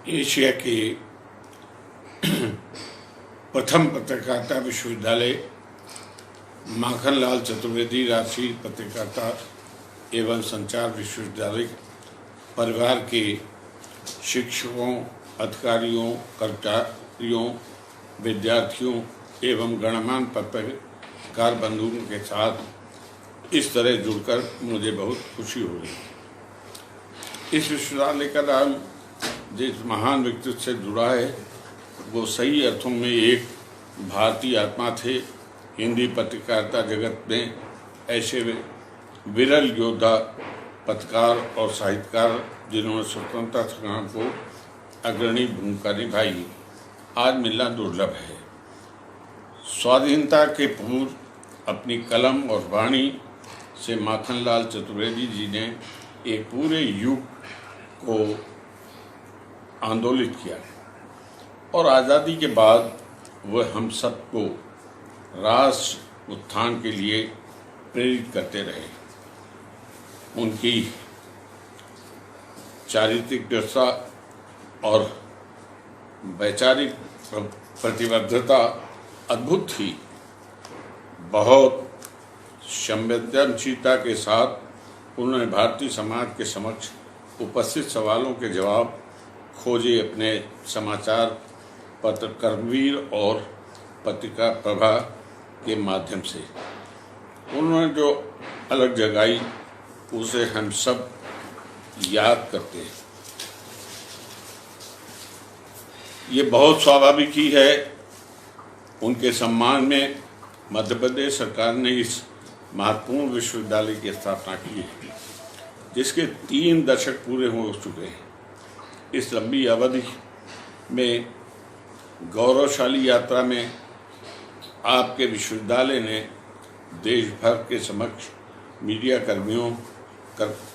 Asia के प्रथम पत्रकारिता विश्वविद्यालय माखनलाल चतुर्वेदी राष्ट्रीय पत्रकारिता एवं संचार विश्वविद्यालय परिवार के शिक्षकों, अधिकारियों, कर्मचारियों, विद्यार्थियों एवं गणमान्य पत्रकार बंधुओं के साथ इस तरह जुड़कर मुझे बहुत खुशी हो रही। इस विश्वविद्यालय का नाम जिस महान व्यक्तित्व से जुड़ा है वो सही अर्थों में एक भारतीय आत्मा थे। हिंदी पत्रकारिता जगत में ऐसे विरल योद्धा, पत्रकार और साहित्यकार जिन्होंने स्वतंत्रता संग्राम को अग्रणी भूमिका निभाई, आज मिलना दुर्लभ है। स्वाधीनता के पूर्व अपनी कलम और वाणी से माखनलाल चतुर्वेदी जी ने एक पूरे युग को आंदोलित किया और आज़ादी के बाद वह हम सबको राष्ट्र उत्थान के लिए प्रेरित करते रहे। उनकी चारित्रिक दृढ़ता और वैचारिक प्रतिबद्धता अद्भुत थी। बहुत संवेदनशीलता के साथ उन्होंने भारतीय समाज के समक्ष उपस्थित सवालों के जवाब खोजे। अपने समाचार पत्र कर्मवीर और पत्रिका प्रभा के माध्यम से उन्होंने जो अलग जगाई उसे हम सब याद करते हैं। ये बहुत स्वाभाविक ही है। उनके सम्मान में मध्य प्रदेश सरकार ने इस महत्वपूर्ण विश्वविद्यालय की स्थापना की है, जिसके 3 दशक पूरे हो चुके हैं। इस लंबी अवधि में गौरवशाली यात्रा में आपके विश्वविद्यालय ने देश भर के समक्ष मीडिया कर्मियों,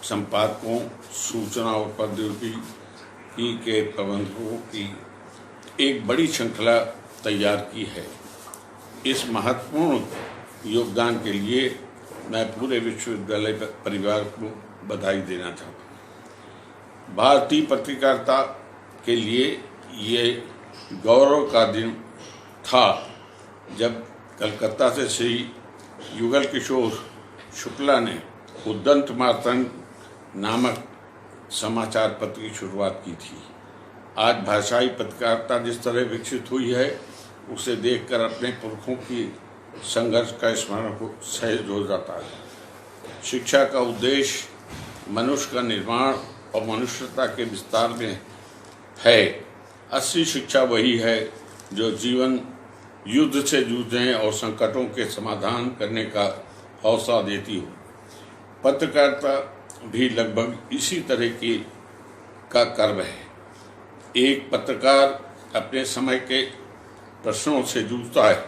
संपादकों, सूचना और प्रौद्योगिकी के प्रबंधकों की एक बड़ी श्रृंखला तैयार की है। इस महत्वपूर्ण योगदान के लिए मैं पूरे विश्वविद्यालय परिवार को बधाई देना चाहता हूँ। भारतीय पत्रकारिता के लिए ये गौरव का दिन था जब कलकत्ता से श्री युगल किशोर शुक्ला ने उद्दंत मार्तंड नामक समाचार पत्र की शुरुआत की थी। आज भाषाई पत्रकारिता जिस तरह विकसित हुई है उसे देखकर अपने पुरखों की संघर्ष का स्मरण सहज हो जाता है। शिक्षा का उद्देश्य मनुष्य का निर्माण और मनुष्यता के विस्तार में है। असली शिक्षा वही है जो जीवन युद्ध से जूझने और संकटों के समाधान करने का हौसला देती हो। पत्रकारिता भी लगभग इसी तरह की का कर्म है। एक पत्रकार अपने समय के प्रश्नों से जूझता है,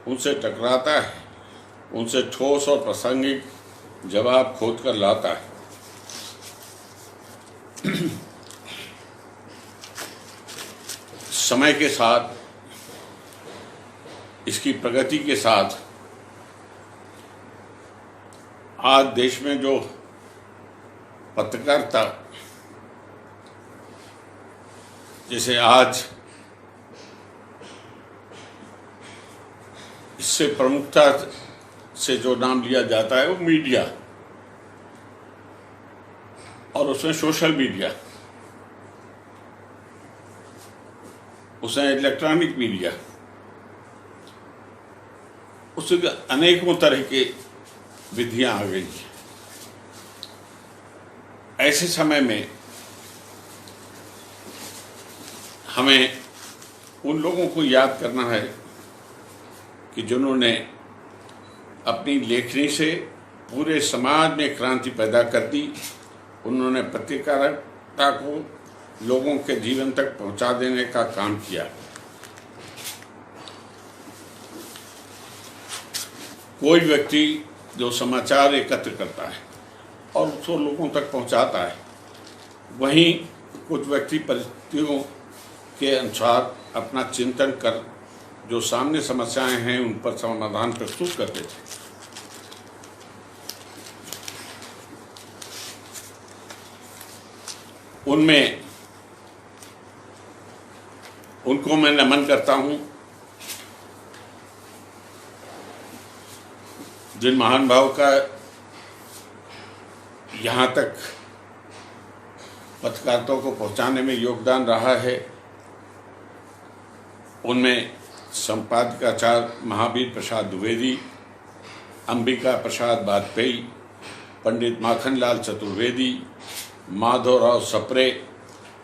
उनसे टकराता है, उनसे ठोस और प्रासंगिक जवाब खोद कर लाता है। समय के साथ, इसकी प्रगति के साथ आज देश में जो पत्रकारिता, जैसे आज इससे प्रमुखता से जो नाम लिया जाता है वो मीडिया, और उसमें सोशल मीडिया, उसमें इलेक्ट्रॉनिक मीडिया, उसके अनेकों तरह के विधियां आ गई। ऐसे समय में हमें उन लोगों को याद करना है कि जिन्होंने अपनी लेखनी से पूरे समाज में क्रांति पैदा कर दी। उन्होंने पत्रकारिता को लोगों के जीवन तक पहुंचा देने का काम किया। कोई व्यक्ति जो समाचार एकत्र करता है और उसको लोगों तक पहुंचाता है, वहीं कुछ व्यक्ति परिस्थितियों के अनुसार अपना चिंतन कर जो सामने समस्याएं हैं उन पर समाधान प्रस्तुत करते थे। उनमें उनको मैं नमन करता हूं, जिन महान भाव का यहाँ तक पत्रकारिता को पहुँचाने में योगदान रहा है। उनमें संपादकाचार्य महावीर प्रसाद द्विवेदी, अंबिका प्रसाद वाजपेयी, पंडित माखनलाल चतुर्वेदी, माधवराव सप्रे,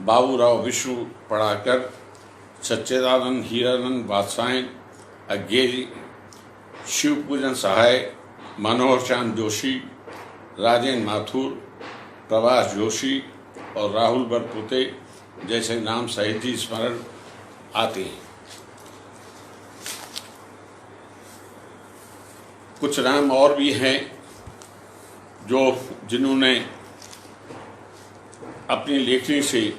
बाबूराव विष्णु पढ़ाकर, सच्चिदानंद हीरानंद वात्सायन अज्ञेरी, शिवपूजन सहाय, मनोहर चांद जोशी, राजेंद्र माथुर, प्रभाष जोशी और राहुल बरपुते जैसे नाम सहित ही स्मरण आते हैं। कुछ नाम और भी हैं जिन्होंने अपनी लेखनी से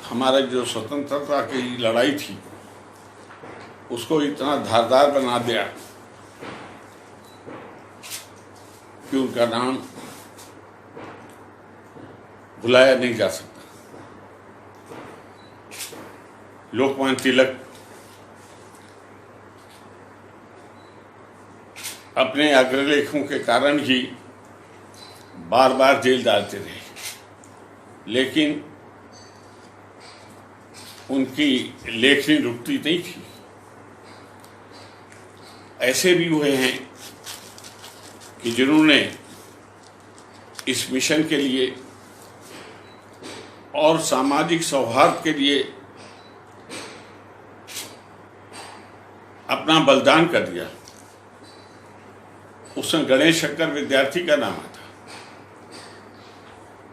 हमारा जो स्वतंत्रता की लड़ाई थी उसको इतना धारदार बना दिया कि उनका नाम भुलाया नहीं जा सकता। लोकमान्य तिलक अपने अग्रलेखों के कारण ही बार बार जेल डालते रहे, लेकिन उनकी लेखनी रुकती नहीं थी। ऐसे भी हुए हैं कि जिन्होंने इस मिशन के लिए और सामाजिक सौहार्द के लिए अपना बलिदान कर दिया। उसमें गणेश शंकर विद्यार्थी का नाम आता।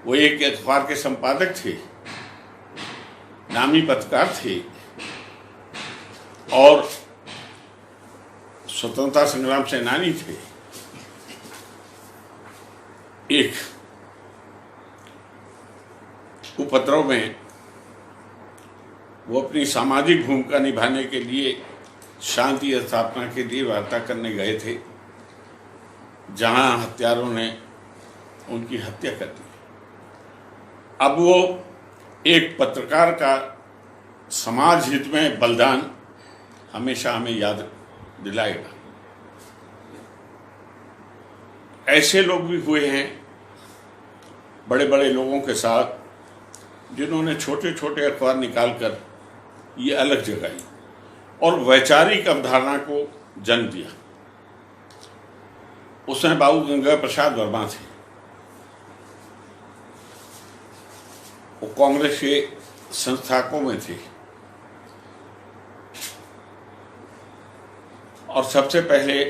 वो एक अखबार के संपादक थे, नामी पत्रकार थे और स्वतंत्रता संग्राम सेनानी थे। एक उपद्रव में वो अपनी सामाजिक भूमिका निभाने के लिए शांति स्थापना के लिए वार्ता करने गए थे, जहां हत्यारों ने उनकी हत्या कर दी। अब वो एक पत्रकार का समाज हित में बलिदान हमेशा हमें याद दिलाएगा। ऐसे लोग भी हुए हैं बड़े बड़े लोगों के साथ, जिन्होंने छोटे छोटे अखबार निकालकर ये अलग जगाई और वैचारिक अवधारणा को जन्म दिया। उसमें बाबू गंगा प्रसाद वर्मा थे। वो कांग्रेस के संस्थापकों में थे और सबसे पहले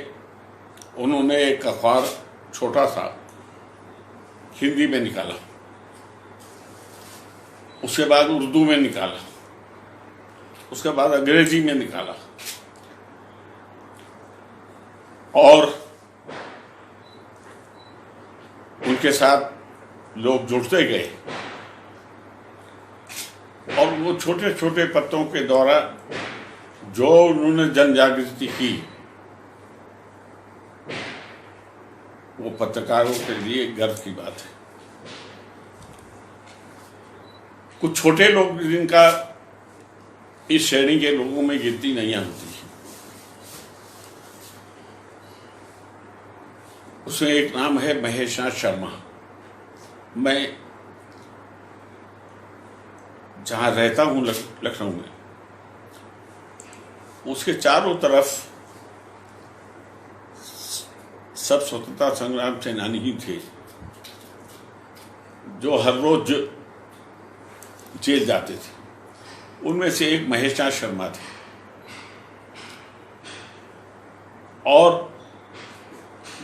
उन्होंने एक अखबार छोटा सा हिंदी में निकाला, उसके बाद उर्दू में निकाला, उसके बाद अंग्रेजी में निकाला और उनके साथ लोग जुड़ते गए और वो छोटे छोटे पत्रों के द्वारा जो उन्होंने जन जागृति की, वो पत्रकारों के लिए गर्व की बात है। कुछ छोटे लोग जिनका इस श्रेणी के लोगों में गिनती नहीं होती, उसमें एक नाम है महेशनाथ शर्मा। मैं जहां रहता हूं लखनऊ में, उसके चारों तरफ सब स्वतंत्रता संग्राम सेनानी ही थे जो हर रोज जेल जाते थे। उनमें से एक महेशनाथ शर्मा थे और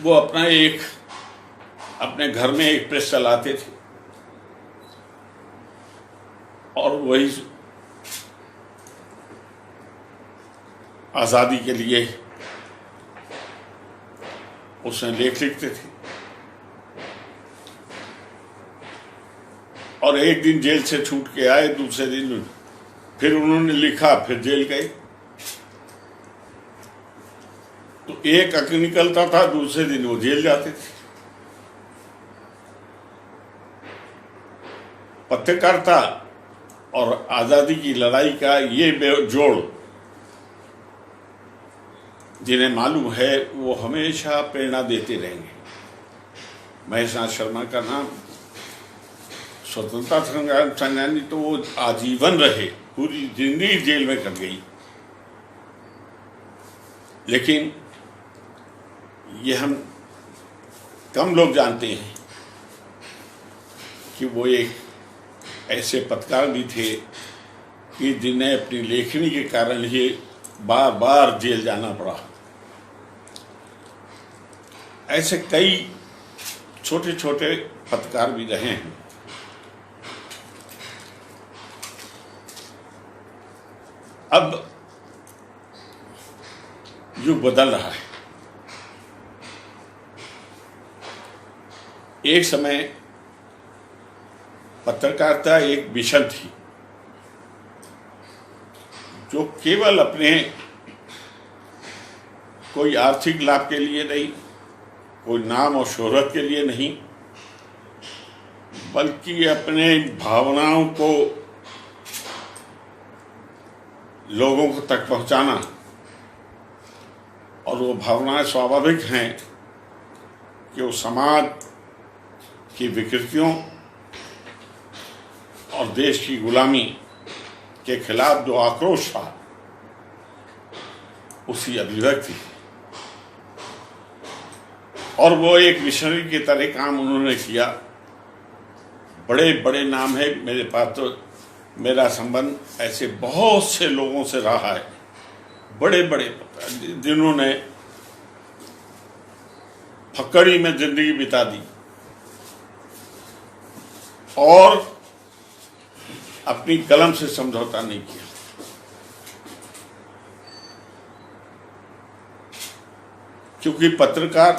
वो अपने घर में एक प्रेस चलाते थे और वही आज़ादी के लिए उसमें लेख लिखते थे। और एक दिन जेल से छूट के आए, दूसरे दिन फिर उन्होंने लिखा, फिर जेल गए। तो एक अंक निकलता था, दूसरे दिन वो जेल जाते थे। पत्रकारिता और आज़ादी की लड़ाई का ये जोड़ जिन्हें मालूम है वो हमेशा प्रेरणा देते रहेंगे। महेश शर्मा का नाम स्वतंत्रता संग्राम सेनानी तो वो आजीवन रहे, पूरी जिंदगी जेल में कट गई, लेकिन ये हम कम लोग जानते हैं कि वो एक ऐसे पत्रकार भी थे कि जिन्हें अपनी लेखनी के कारण ही बार बार जेल जाना पड़ा। ऐसे कई छोटे छोटे पत्रकार भी रहे हैं। अब युग बदल रहा है। एक समय पत्रकारिता एक मिशन थी जो केवल अपने कोई आर्थिक लाभ के लिए नहीं, कोई नाम और शोहरत के लिए नहीं, बल्कि अपने भावनाओं को लोगों को तक पहुंचाना। और वो भावनाएं स्वाभाविक हैं कि वो समाज की विकृतियों और देश की गुलामी के खिलाफ जो आक्रोश था उसी अभिव्यक्ति, और वो एक मिशनरी की तरह काम उन्होंने किया। बड़े बड़े नाम है मेरे पास, तो मेरा संबंध ऐसे बहुत से लोगों से रहा है, बड़े बड़े जिन्होंने फक्कड़ी में जिंदगी बिता दी और अपनी कलम से समझौता नहीं किया। क्योंकि पत्रकार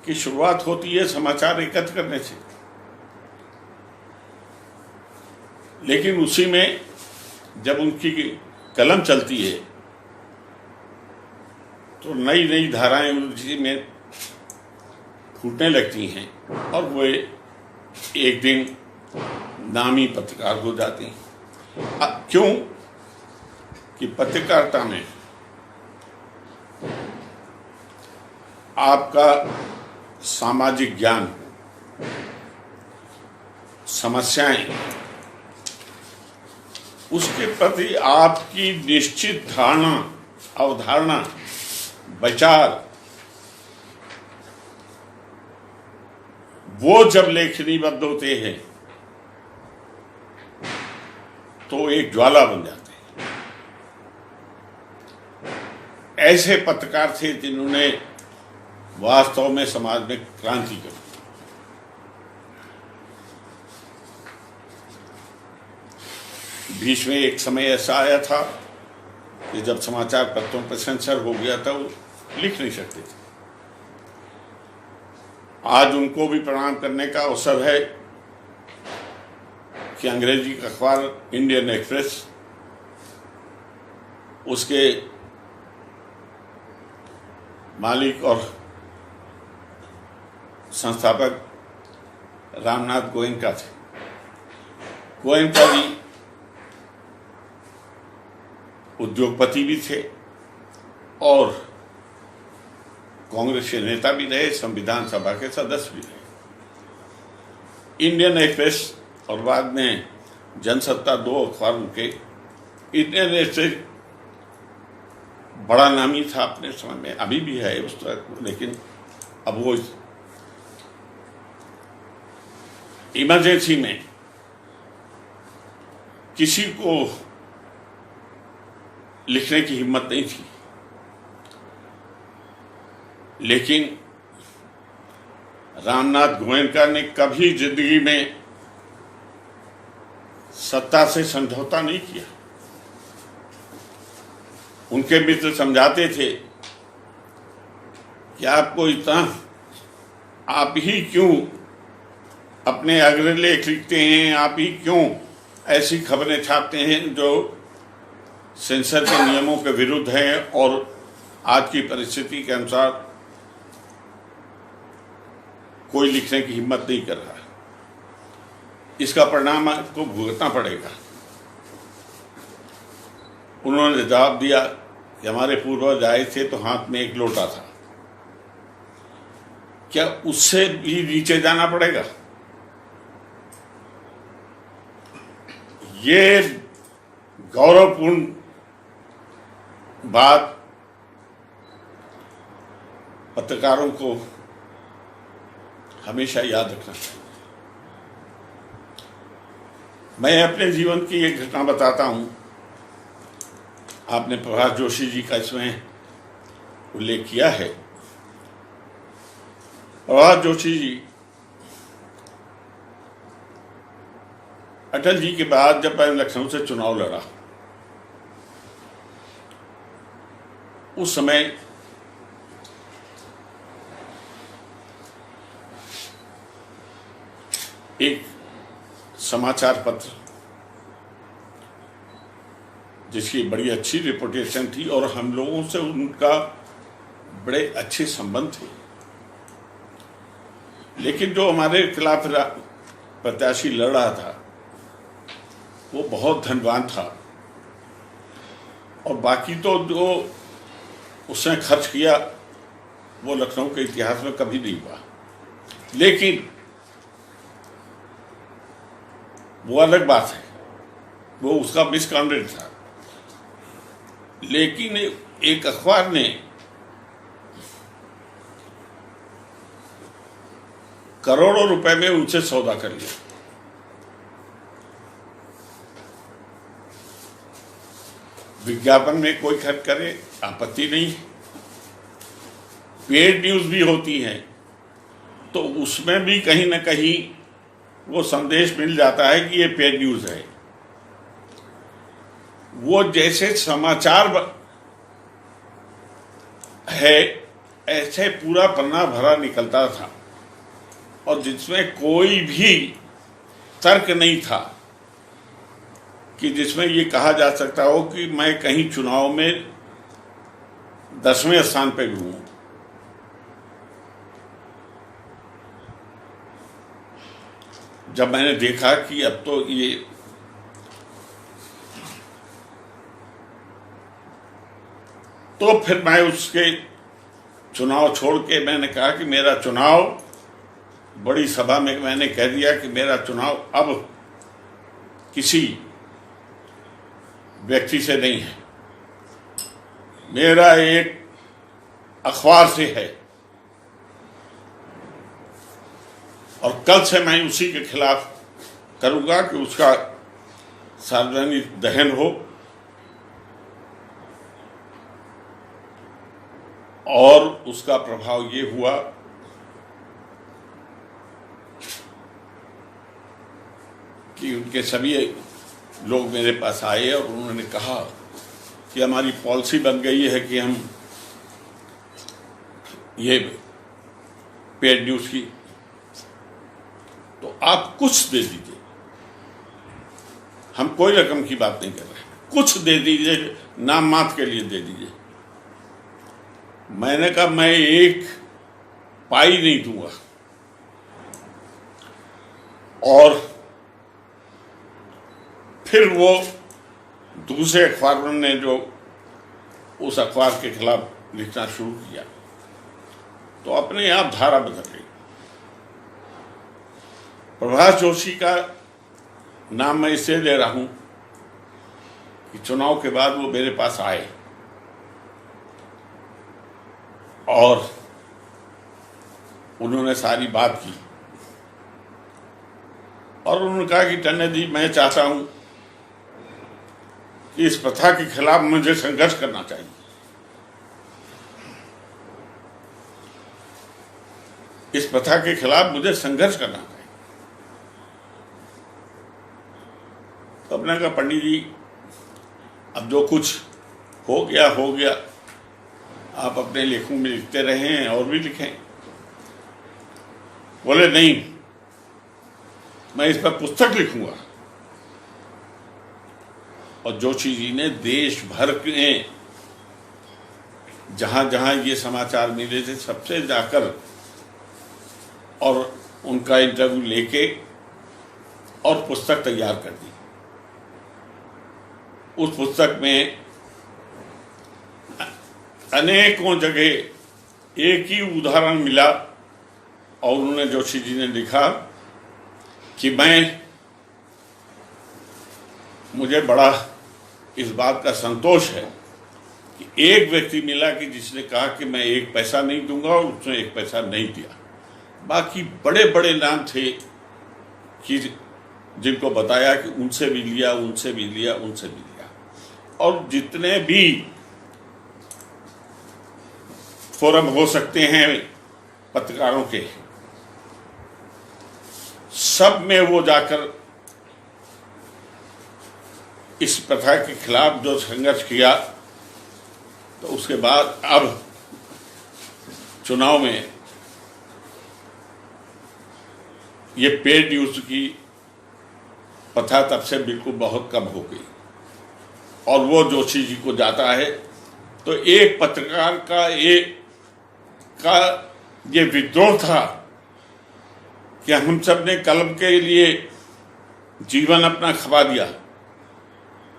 की शुरुआत होती है समाचार एकत्र करने से, लेकिन उसी में जब उनकी कलम चलती है तो नई नई धाराएं उसी में फूटने लगती हैं और वो एक दिन नामी पत्रकार हो जाते हैं। क्यों कि पत्रकारिता में आपका सामाजिक ज्ञान, समस्याएं, उसके प्रति आपकी निश्चित धारणा, अवधारणा, विचार, वो जब लेखनीबद्ध होते हैं तो एक ज्वाला बन जाते हैं। ऐसे पत्रकार थे जिन्होंने वास्तव में समाज में क्रांति की। बीच में एक समय ऐसा आया था कि जब समाचार पत्रों पर सेंसर हो गया था, वो लिख नहीं सकते थे। आज उनको भी प्रणाम करने का अवसर है कि अंग्रेजी का अखबार इंडियन एक्सप्रेस, उसके मालिक और संस्थापक रामनाथ गोयनका थे। गोयनका जी उद्योगपति भी थे और कांग्रेस के नेता भी रहे, संविधान सभा के सदस्य भी रहे। इंडियन एक्सप्रेस और बाद में जनसत्ता, दो अखबारों के। इंडियन एक्सप्रेस बड़ा नामी था अपने समय में, अभी भी है उस तरह, लेकिन अब वो इमरजेंसी में किसी को लिखने की हिम्मत नहीं थी, लेकिन रामनाथ गोयनका ने कभी जिंदगी में सत्ता से समझौता नहीं किया। उनके मित्र समझाते थे कि आपको इतना, आप ही क्यों अपने अग्रलेख लिखते हैं, आप ही क्यों ऐसी खबरें छापते हैं जो सेंसर के नियमों के विरुद्ध हैं और आज की परिस्थिति के अनुसार कोई लिखने की हिम्मत नहीं कर रहा है। इसका परिणाम आपको भुगतना पड़ेगा। उन्होंने जवाब दिया कि हमारे पूर्वज आए थे तो हाथ में एक लोटा था, क्या उससे भी नीचे जाना पड़ेगा? ये गौरवपूर्ण बात पत्रकारों को हमेशा याद रखना चाहिए। मैं अपने जीवन की एक घटना बताता हूं। आपने प्रभाष जोशी जी का इसमें उल्लेख किया है। प्रभाष जोशी जी अटल जी के बाद जब मैं लखनऊ से चुनाव लड़ा, उस समय एक समाचार पत्र जिसकी बड़ी अच्छी रिपोर्टेशन थी और हम लोगों से उनका बड़े अच्छे संबंध थे, लेकिन जो हमारे खिलाफ प्रत्याशी लड़ रहा था वो बहुत धनवान था और बाकी तो जो उसने खर्च किया वो लखनऊ के इतिहास में कभी नहीं हुआ। लेकिन वो अलग बात है, वो उसका मिसकॉन्डक्ट था। लेकिन एक अखबार ने करोड़ों रुपए में उनसे सौदा कर लिया। विज्ञापन में कोई खर्च करे आपत्ति नहीं, पेड न्यूज भी होती है तो उसमें भी कहीं ना कहीं वो संदेश मिल जाता है कि ये पेड न्यूज है। वो जैसे समाचार है ऐसे पूरा पन्ना भरा निकलता था और जिसमें कोई भी तर्क नहीं था कि जिसमें ये कहा जा सकता हो कि मैं कहीं चुनाव में 10वें स्थान पे भी हूं। जब मैंने देखा कि अब तो ये तो फिर मैं उसके चुनाव छोड़ के मैंने कहा कि मेरा चुनाव, बड़ी सभा में मैंने कह दिया कि मेरा चुनाव अब किसी व्यक्ति से नहीं है, मेरा एक अखबार से है और कल से मैं उसी के खिलाफ करूंगा कि उसका सार्वजनिक दहन हो और उसका प्रभाव ये हुआ कि उनके सभी लोग मेरे पास आए और उन्होंने कहा कि हमारी पॉलिसी बन गई है कि हम ये पेड न्यूज की, तो आप कुछ दे दीजिए, हम कोई रकम की बात नहीं कर रहे, कुछ दे दीजिए, नाम मात्र के लिए दे दीजिए। मैंने कहा मैं एक पाई नहीं दूंगा। और फिर वो दूसरे अखबारों ने जो उस अखबार के खिलाफ लिखना शुरू किया तो अपने आप धारा बदल गई। प्रभाष जोशी का नाम मैं इसलिए ले रहा हूं कि चुनाव के बाद वो मेरे पास आए और उन्होंने सारी बात की और उन्होंने कहा कि टंडन जी, मैं चाहता हूं कि इस प्रथा के खिलाफ मुझे संघर्ष करना चाहिए। इस प्रथा के खिलाफ मुझे संघर्ष करना चाहिए। तो अपने कहा पंडित जी, अब जो कुछ हो गया हो गया, आप अपने लेखों में लिखते रहें और भी लिखें। बोले नहीं, मैं इस पर पुस्तक लिखूंगा। और जोशी जी ने देश भर के जहां जहां ये समाचार मिले थे सबसे जाकर और उनका इंटरव्यू लेके और पुस्तक तैयार कर दी। उस पुस्तक में अनेकों जगह एक ही उदाहरण मिला और उन्होंने जोशी जी ने लिखा कि मुझे बड़ा इस बात का संतोष है कि एक व्यक्ति मिला कि जिसने कहा कि मैं एक पैसा नहीं दूंगा, और उसने एक पैसा नहीं दिया। बाकी बड़े बड़े नाम थे कि जिनको बताया कि उनसे भी लिया, उनसे भी लिया, उनसे भी लिया। और जितने भी फोरम हो सकते हैं पत्रकारों के, सब में वो जाकर इस प्रथा के खिलाफ जो संघर्ष किया, तो उसके बाद अब चुनाव में ये पेड न्यूज की प्रथा तब से बिल्कुल बहुत कम हो गई। और वो जोशी जी को जाता है तो एक पत्रकार का ये विद्रोह था कि हम सब ने कलम के लिए जीवन अपना खपा दिया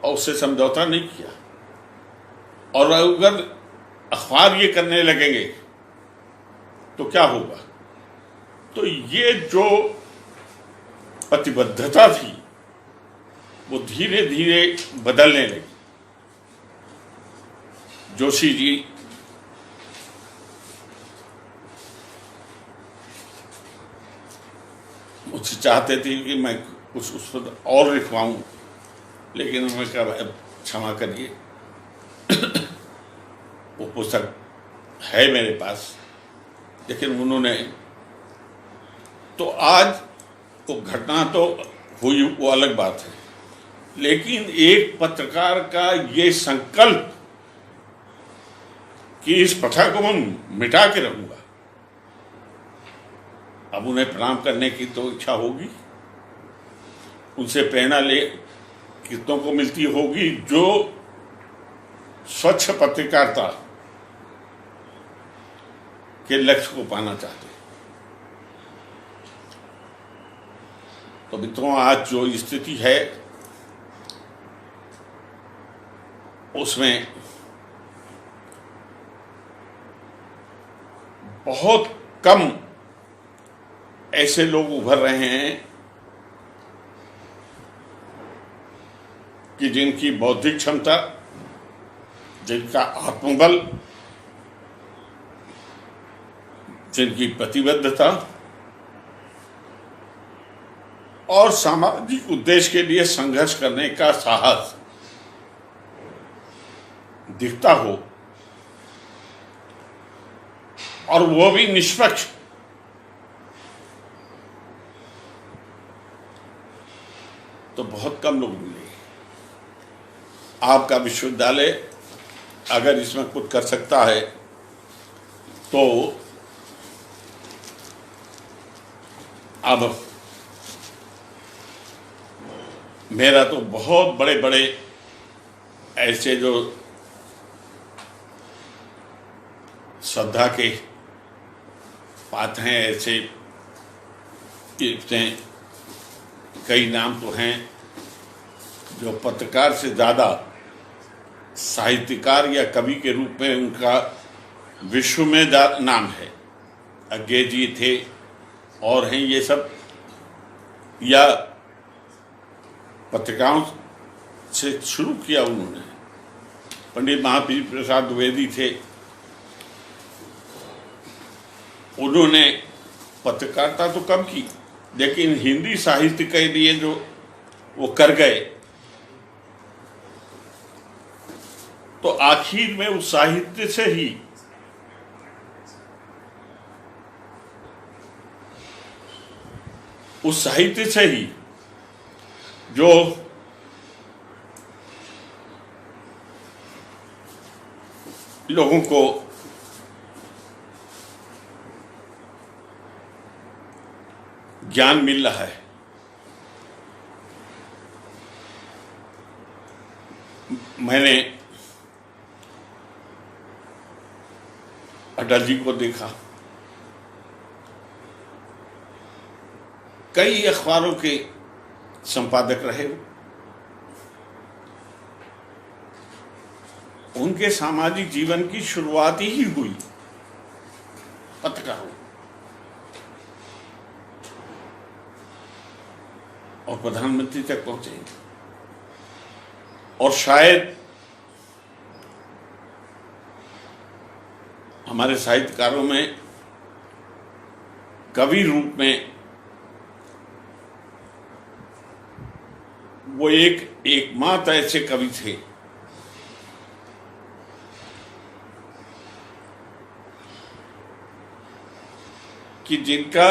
और उससे समझौता नहीं किया। और अगर अखबार ये करने लगेंगे तो क्या होगा? तो ये जो प्रतिबद्धता थी वो धीरे धीरे बदलने लगी। जोशी जी मुझसे चाहते थे कि मैं कुछ उस पर और लिखवाऊं, लेकिन उन्होंने कहा क्षमा करिए, वो पुस्तक है मेरे पास। लेकिन उन्होंने तो आज वो घटना तो हुई, वो अलग बात है, लेकिन एक पत्रकार का ये संकल्प कि इस प्रथा को मैं मिटा के रहूंगा, अब उन्हें प्रणाम करने की तो इच्छा होगी, उनसे प्रेरणा ले कितनों को मिलती होगी जो स्वच्छ पत्रकारिता के लक्ष्य को पाना चाहते हैं। तो मित्रों, आज जो स्थिति है उसमें बहुत कम ऐसे लोग उभर रहे हैं कि जिनकी बौद्धिक क्षमता, जिनका आत्मबल, जिनकी प्रतिबद्धता और सामाजिक उद्देश्य के लिए संघर्ष करने का साहस दिखता हो, और वो भी निष्पक्ष। तो बहुत कम लोग मिले। आपका विश्वविद्यालय अगर इसमें कुछ कर सकता है तो अब मेरा तो बहुत बड़े बड़े ऐसे जो श्रद्धा के पात्र हैं, ऐसे कई नाम तो हैं जो पत्रकार से ज़्यादा साहित्यकार या कवि के रूप में उनका विश्व में नाम है। अज्ञे जी थे और हैं ये सब, या पत्रिकाओं से शुरू किया उन्होंने। पंडित महावीर प्रसाद द्विवेदी थे, उन्होंने पत्रकारिता तो कम की, लेकिन हिंदी साहित्य के लिए जो वो कर गए, तो आखिर में उस साहित्य से ही जो लोगों को ज्ञान मिल रहा है, मैंने अटल जी को देखा, कई अखबारों के संपादक रहे हो, उनके सामाजिक जीवन की शुरुआत ही हुई पत्रकारों और प्रधानमंत्री तक पहुंचे। और शायद हमारे साहित्यकारों में कवि रूप में वो एकमात्र ऐसे कवि थे कि जिनका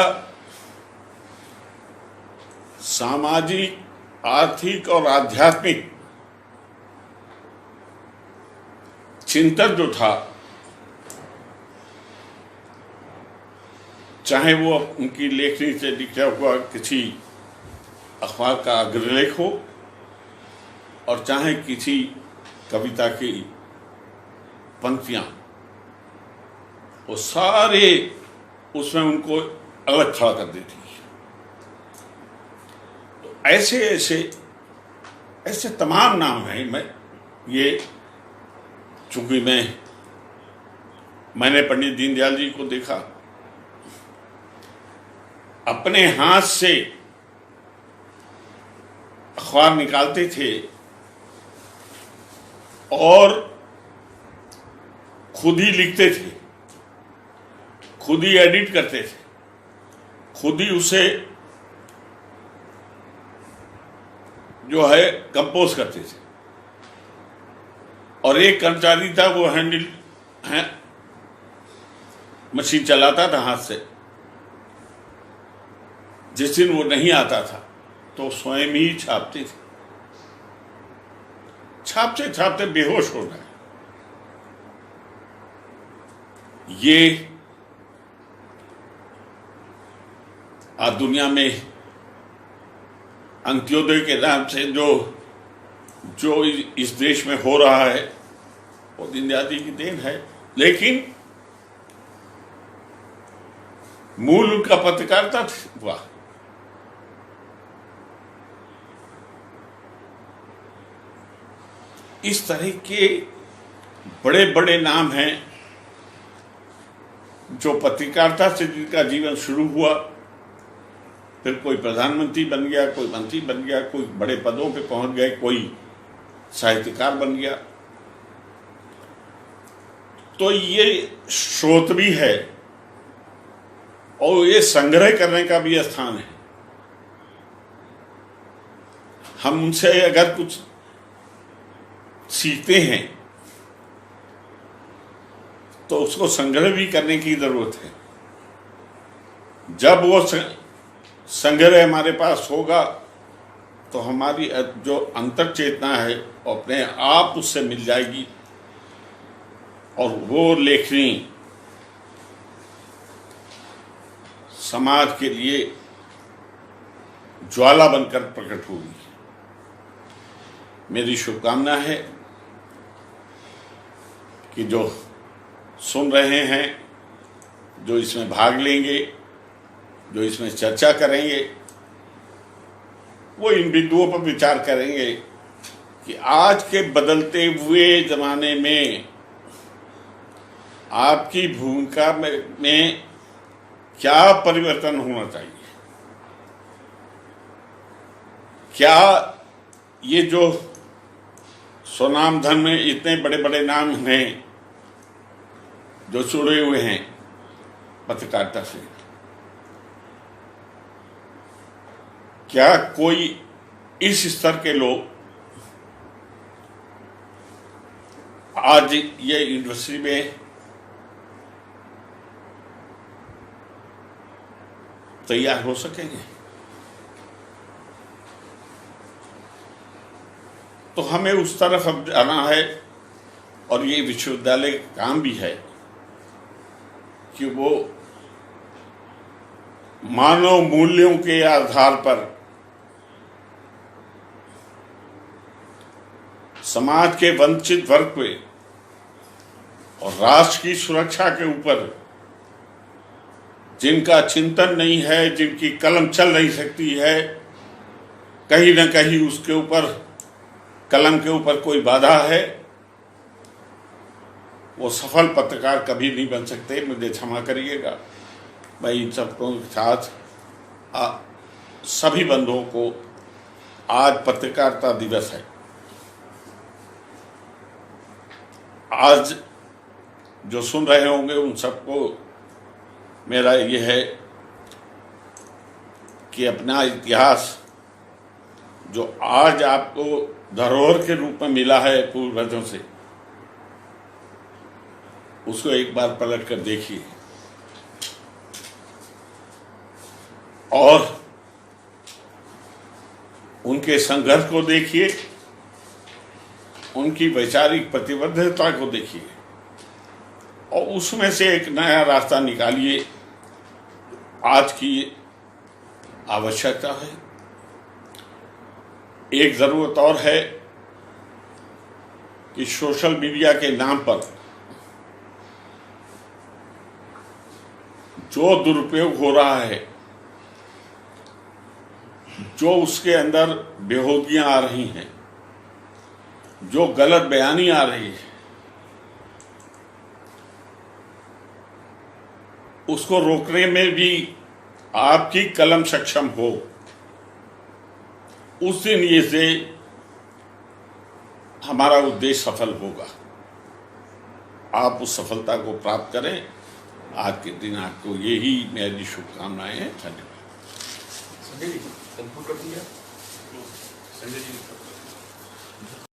सामाजिक, आर्थिक और आध्यात्मिक चिंतन जो था, चाहे वो उनकी लेखनी से लिखा हुआ किसी अखबार का अग्रलेख हो और चाहे किसी कविता की पंक्तियां, वो सारे उसमें उनको अलग खड़ा कर देती है। तो ऐसे तमाम नाम हैं। ये चूंकि मैंने पंडित दीनदयाल जी को देखा, अपने हाथ से अखबार निकालते थे और खुद ही लिखते थे, खुद ही एडिट करते थे, खुद ही उसे जो है कंपोज करते थे। और एक कर्मचारी था, वो मशीन चलाता था हाथ से। जिस दिन वो नहीं आता था तो स्वयं ही छापते थे, छापते छापते बेहोश हो गए। ये आज दुनिया में अंत्योदय के नाम से जो इस देश में हो रहा है, वो दीनदयाल जी की देन है। लेकिन मूल उनका पत्रकारिता हुआ। इस तरह के बड़े बड़े नाम हैं जो पत्रकारिता से जिनका जीवन शुरू हुआ, फिर कोई प्रधानमंत्री बन गया, कोई मंत्री बन गया, कोई बड़े पदों पे पहुंच गए, कोई साहित्यकार बन गया। तो ये स्रोत भी है और ये संग्रह करने का भी स्थान है। हम उनसे अगर कुछ सीखते हैं तो उसको संग्रह भी करने की जरूरत है। जब वो संग्रह हमारे पास होगा तो हमारी जो अंतर चेतना है वो अपने आप उससे मिल जाएगी और वो लेखनी समाज के लिए ज्वाला बनकर प्रकट होगी। मेरी शुभकामना है कि जो सुन रहे हैं, जो इसमें भाग लेंगे, जो इसमें चर्चा करेंगे, वो इन बिंदुओं पर विचार करेंगे कि आज के बदलते हुए जमाने में आपकी भूमिका में क्या परिवर्तन होना चाहिए। क्या ये जो स्वनाम धन में इतने बड़े बड़े नाम हैं जो जुड़े हुए हैं पत्रकारिता से, क्या कोई इस स्तर के लोग आज ये यूनिवर्सिटी में तैयार हो सकेंगे? तो हमें उस तरफ अब जाना है और ये विश्वविद्यालय का काम भी है कि वो मानव मूल्यों के आधार पर समाज के वंचित वर्ग पे और राष्ट्र की सुरक्षा के ऊपर जिनका चिंतन नहीं है, जिनकी कलम चल नहीं सकती है, कहीं ना कहीं उसके ऊपर, कलम के ऊपर कोई बाधा है, वो सफल पत्रकार कभी नहीं बन सकते। मुझे क्षमा करिएगा। मैं इन सबको के साथ सभी बंधुओं को, आज पत्रकारिता दिवस है। आज जो सुन रहे होंगे उन सबको मेरा ये है कि अपना इतिहास जो आज आपको धरोहर के रूप में मिला है पूर्वजों से, उसको एक बार पलट कर देखिए और उनके संघर्ष को देखिए, उनकी वैचारिक प्रतिबद्धता को देखिए और उसमें से एक नया रास्ता निकालिए। आज की आवश्यकता है। एक जरूरत और है कि सोशल मीडिया के नाम पर जो दुरुपयोग हो रहा है, जो उसके अंदर बेहूदियां आ रही हैं, जो गलत बयानी आ रही है, उसको रोकने में भी आपकी कलम सक्षम हो। उस दिन ये से हमारा उद्देश्य सफल होगा। आप उस सफलता को प्राप्त करें। आज के दिन आपको यही मेरी शुभकामनाएं हैं। धन्यवाद। संजय जी, कंक्लूड कर दीजिए। संजय जी